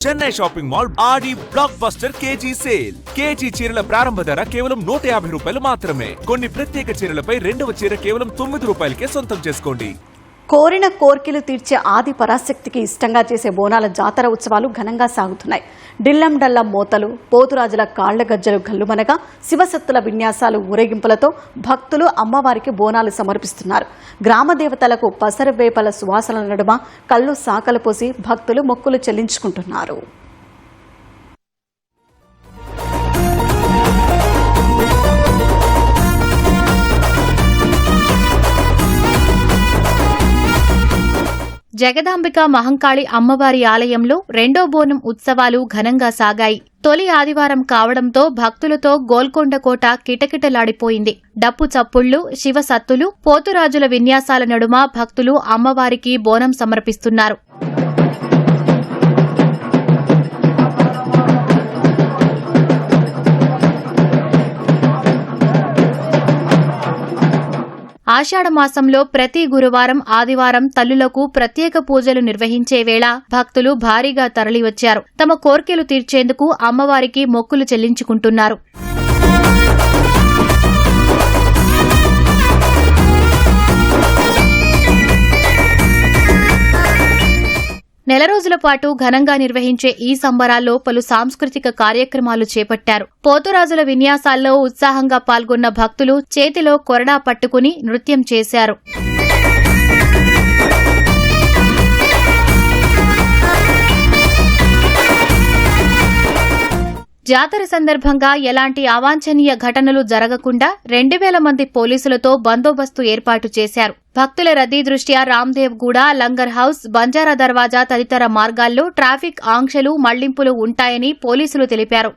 Chennai shopping mall Aadi blockbuster KG sale. KG చీరల ప్రారంభ ధర కేవలం 150 రూపాయలు మాత్రమే. కొన్ని ప్రత్యేక చీరలపై రెండవ చీర కేవలం 9 రూపాయలకే సొంతం చేసుకోండి. కోరిన కోర్కెలు తీర్చే ఆది పరాశక్తికి ఇష్టంగా చేసే బోనాల జాతర ఉత్సవాలు ఘనంగా సాగుతున్నాయి. డిల్లం డల్లం మోతలు, పోతురాజుల కాళ్ల గజ్జలు గల్లుమనగా శివసత్తుల విన్యాసాలు, ఊరేగింపులతో భక్తులు అమ్మవారికి బోనాలు సమర్పిస్తున్నారు. గ్రామ దేవతలకు పసరవేపల సువాసనల నడుమ కళ్ళు సాకలు పోసి భక్తులు మొక్కులు చెల్లించుకుంటున్నారు. జగదాంబిక మహంకాళి అమ్మవారి ఆలయంలో రెండో బోనం ఉత్సవాలు ఘనంగా సాగాయి. తొలి ఆదివారం కావడంతో భక్తులతో గోల్కొండ కోట కిటకిటలాడిపోయింది. డప్పు చప్పుళ్లు, శివసత్తులు, పోతురాజుల విన్యాసాల నడుమ భక్తులు అమ్మవారికి బోనం సమర్పిస్తున్నారు. ఆషాఢమాసంలో ప్రతి గురువారం, ఆదివారం తల్లులకు ప్రత్యేక పూజలు నిర్వహించే వేళ భక్తులు భారీగా తరలివచ్చారు. తమ కోర్కెలు తీర్చేందుకు అమ్మవారికి మొక్కులు చెల్లించుకుంటున్నారు. నెల రోజుల పాటు ఘనంగా నిర్వహించే ఈ సంబరాల్లో పలు సాంస్కృతిక కార్యక్రమాలు చేపట్టారు. పోతురాజుల విన్యాసాల్లో ఉత్సాహంగా పాల్గొన్న భక్తులు చేతిలో కొరడా పట్టుకుని నృత్యం చేశారు. జాతర సందర్భంగా ఎలాంటి అవాంఛనీయ ఘటనలు జరగకుండా 2000 మంది పోలీసులతో బందోబస్తు ఏర్పాటు చేశారు. భక్తుల రద్దీ దృష్ట్యా రామ్దేవ్గూడ, లంగర్ హౌస్, బంజారా దర్వాజా తదితర మార్గాల్లో ట్రాఫిక్ ఆంక్షలు, మళ్లింపులు ఉంటాయని పోలీసులు తెలిపారు.